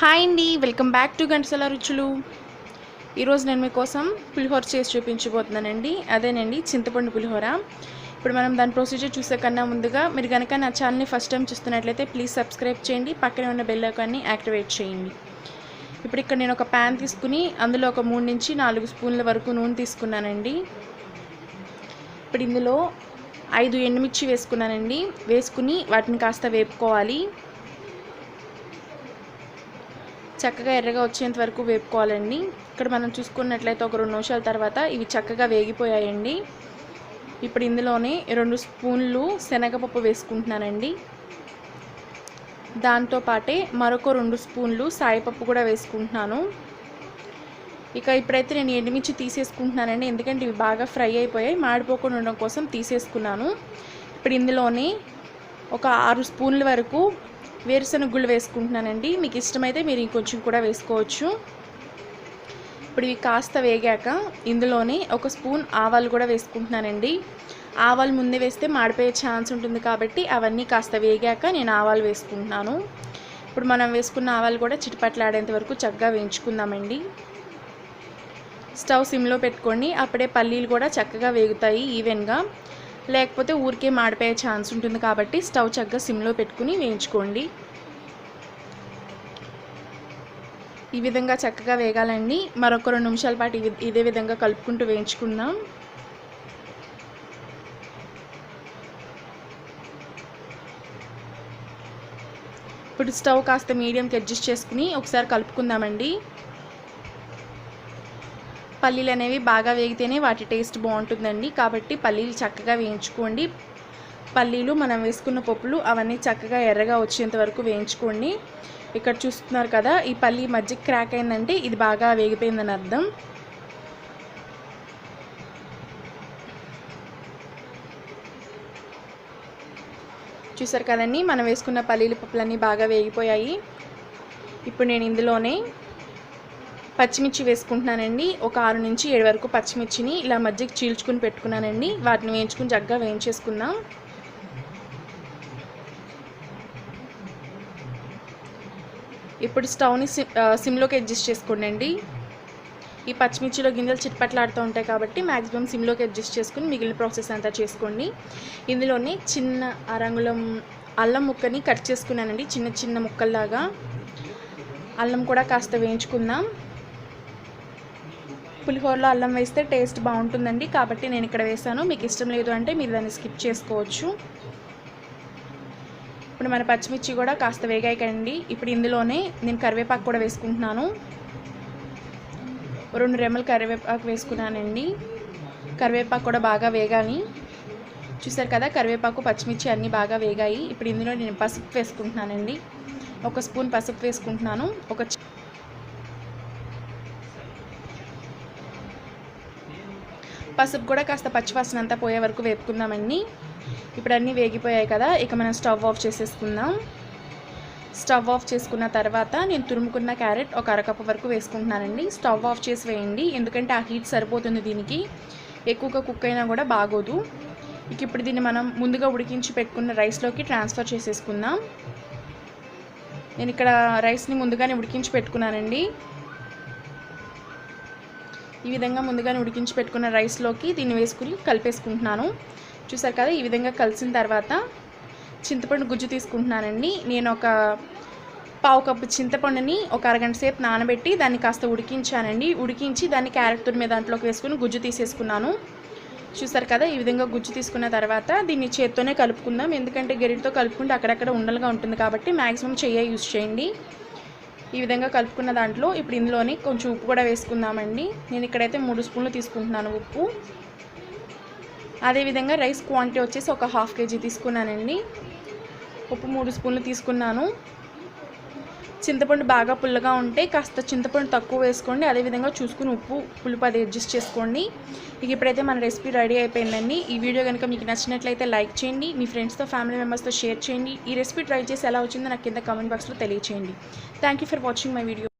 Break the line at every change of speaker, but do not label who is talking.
Hi అండి, welcome back to Ghantasala రుచులు. ఈరోజు నేను మీకోసం పులిహోర చేసి చూపించబోతున్నానండి. అదేనండి చింతపండు పులిహోర. ఇప్పుడు మనం దాని ప్రొసీజర్ చూసే కన్నా ముందుగా మీరు కనుక నా ఛానల్ని ఫస్ట్ టైం చూస్తున్నట్లయితే ప్లీజ్ సబ్స్క్రైబ్ చేయండి, పక్కనే ఉన్న బెల్ ఐకాన్ని యాక్టివేట్ చేయండి. ఇప్పుడు ఇక్కడ నేను ఒక ప్యాన్ తీసుకుని అందులో ఒక 3 నుంచి 4 స్పూన్ల వరకు నూనె తీసుకున్నానండి. ఇప్పుడు ఇందులో 5 ఎండుమిర్చి వేసుకున్నానండి. వేసుకుని వాటిని కాస్త వేపుకోవాలి. చక్కగా ఎర్రగా వచ్చేంత వరకు వేపుకోవాలండి. ఇక్కడ మనం చూసుకున్నట్లయితే ఒక 2 నిమిషాల తర్వాత ఇవి చక్కగా వేగిపోయాయండి. ఇప్పుడు ఇందులోనే 2 స్పూన్లు శనగపప్పు వేసుకుంటున్నానండి. దాంతోపాటే మరొక 2 స్పూన్లు సాయిపప్పు కూడా వేసుకుంటున్నాను. ఇప్పుడైతే నేను ఎండుమిర్చి తీసేసుకుంటున్నానండి, ఎందుకంటే ఇవి బాగా ఫ్రై అయిపోయాయి. మాడిపోకుండా ఉండడం కోసం తీసేసుకున్నాను. ఇప్పుడు ఇందులోనే ఒక 6 స్పూన్ల వరకు వేరుశనగ గుళ్ళు వేసుకుంటున్నానండి. మీకు ఇష్టమైతే మీరు ఇంకొంచెం కూడా వేసుకోవచ్చు. ఇప్పుడు ఇవి కాస్త వేగాక ఇందులోనే ఒక స్పూన్ ఆవాలు కూడా వేసుకుంటున్నానండి. ఆవాలు ముందే వేస్తే మాడిపోయే ఛాన్స్ ఉంటుంది కాబట్టి అవన్నీ కాస్త వేగాక నేను ఆవాలు వేసుకుంటున్నాను. ఇప్పుడు మనం వేసుకున్న ఆవాలు కూడా చిటపట్లాడేంత వరకు చక్కగా వేయించుకుందామండి. స్టవ్ సిమ్లో పెట్టుకోండి, అప్పుడే పల్లీలు కూడా చక్కగా వేగుతాయి ఈవెన్గా. లేకపోతే ఊరికే మాడిపోయే ఛాన్స్ ఉంటుంది కాబట్టి స్టవ్ చక్కగా సిమ్లో పెట్టుకుని వేయించుకోండి. ఈ విధంగా చక్కగా వేగాలండి. మరొక 2 నిమిషాల పాటు ఇదే విధంగా కలుపుకుంటూ వేయించుకుందాం. ఇప్పుడు స్టవ్ కాస్త మీడియంకి అడ్జస్ట్ చేసుకుని ఒకసారి కలుపుకుందామండి. పల్లీలు అనేవి బాగా వేగితేనే వాటి టేస్ట్ బాగుంటుందండి, కాబట్టి పల్లీలు చక్కగా వేయించుకోండి. పల్లీలు మనం వేసుకున్న పప్పులు అవన్నీ చక్కగా ఎర్రగా వచ్చేంత వరకు వేయించుకోండి. ఇక్కడ చూస్తున్నారు కదా, ఈ పల్లీ మధ్య క్రాక్ అయిందంటే ఇది బాగా వేగిపోయిందని అర్థం. చూసారు కదండి, మనం వేసుకున్న పల్లీల పప్పులన్నీ బాగా వేగిపోయాయి. ఇప్పుడు నేను ఇందులోనే పచ్చిమిర్చి వేసుకుంటున్నానండి. ఒక 6 నుంచి 7 వరకు పచ్చిమిర్చిని ఇలా మధ్యకి చీల్చుకుని పెట్టుకున్నానండి. వాటిని వేయించుకుని చక్కగా వేయించేసుకుందాం. ఇప్పుడు స్టవ్ని సిమ్లోకి అడ్జస్ట్ చేసుకోండి. ఈ పచ్చిమిర్చిలో గింజలు చిట్పట్లాడుతూ ఉంటాయి కాబట్టి మ్యాక్సిమం సిమ్లోకి అడ్జస్ట్ చేసుకుని మిగిలిన ప్రాసెస్ అంతా చేసుకోండి. ఇందులోనే చిన్న అరంగుళం అల్లం ముక్కని కట్ చేసుకున్నానండి, చిన్న చిన్న ముక్కల్లాగా. అల్లం కూడా కాస్త వేయించుకుందాం. పులిహోరలో అల్లం వేస్తే టేస్ట్ బాగుంటుందండి, కాబట్టి నేను ఇక్కడ వేసాను. మీకు ఇష్టం లేదు అంటే మీరు దాన్ని స్కిప్ చేసుకోవచ్చు. ఇప్పుడు మన పచ్చిమిర్చి కూడా కాస్త వేగాకండి. ఇప్పుడు ఇందులోనే నేను కరివేపాకు కూడా వేసుకుంటున్నాను. 2 రెమ్మలు కరివేపాకు వేసుకున్నానండి. కరివేపాకు కూడా బాగా వేగాలి. చూసారు కదా, కరివేపాకు పచ్చిమిర్చి అన్నీ బాగా వేగాయి. ఇప్పుడు ఇందులో నేను పసుపు వేసుకుంటున్నానండి. 1 స్పూన్ పసుపు వేసుకుంటున్నాను. పసుపు కూడా కాస్త పచ్చివాసన అంతా పోయే వరకు వేపుకుందామండి. ఇప్పుడు అన్నీ వేగిపోయాయి కదా, ఇక మనం స్టవ్ ఆఫ్ చేసేసుకుందాం. స్టవ్ ఆఫ్ చేసుకున్న తర్వాత నేను తురుముకున్న క్యారెట్ ఒక 1/2 కప్పు వరకు వేసుకుంటున్నానండి. స్టవ్ ఆఫ్ చేసి వేయండి, ఎందుకంటే ఆ హీట్ సరిపోతుంది దీనికి. ఎక్కువగా కుక్ అయినా కూడా బాగోదు. ఇప్పుడు దీన్ని మనం ముందుగా ఉడికించి పెట్టుకున్న రైస్లోకి ట్రాన్స్ఫర్ చేసేసుకుందాం. నేను ఇక్కడ రైస్ని ముందుగానే ఉడికించి పెట్టుకున్నానండి. ఈ విధంగా ముందుగానే ఉడికించి పెట్టుకున్న రైస్లోకి దీన్ని వేసుకుని కలిపేసుకుంటున్నాను. చూసారు కదా, ఈ విధంగా కలిసిన తర్వాత చింతపండు గుజ్జు తీసుకుంటున్నానండి. నేను ఒక 1/2 కప్పు చింతపండుని ఒక అరగంట సేపు నానబెట్టి దాన్ని కాస్త ఉడికించానండి. ఉడికించి దాన్ని క్యారెట్ తురిమే దాంట్లోకి వేసుకుని గుజ్జు తీసేసుకున్నాను. చూసారు కదా, ఈ విధంగా గుజ్జు తీసుకున్న తర్వాత దీన్ని చేత్తోనే కలుపుకుందాం, ఎందుకంటే గరిటతో కలుపుకుంటే అక్కడక్కడ ఉండలుగా ఉంటుంది కాబట్టి మ్యాక్సిమం చెయ్యి యూజ్ చేయండి. ఈ విధంగా కలుపుకున్న దాంట్లో ఇప్పుడు ఇందులోని కొంచెం ఉప్పు కూడా వేసుకుందామండి. నేను ఇక్కడైతే 3 స్పూన్లు తీసుకుంటున్నాను ఉప్పు. అదేవిధంగా రైస్ క్వాంటిటీ వచ్చేసి ఒక 1/2 kg తీసుకున్నానండి. ఉప్పు 3 స్పూన్లు తీసుకున్నాను. చింతపండు బాగా పుల్లగా ఉంటే కాస్త చింతపండు తక్కువ వేసుకోండి. అదేవిధంగా చూసుకుని ఉప్పు పులుపు అది అడ్జస్ట్ చేసుకోండి. ఇప్పుడైతే మన రెసిపీ రెడీ అయిపోయిందండి. ఈ వీడియో కనుక మీకు నచ్చినట్లయితే లైక్ చేయండి, మీ ఫ్రెండ్స్తో ఫ్యామిలీ మెంబర్స్తో షేర్ చేయండి. ఈ రెసిపీ ట్రై చేసి ఎలా వచ్చిందో నాకు కింద కామెంట్ బాక్స్లో తెలియచేయండి. Thank you for watching my video.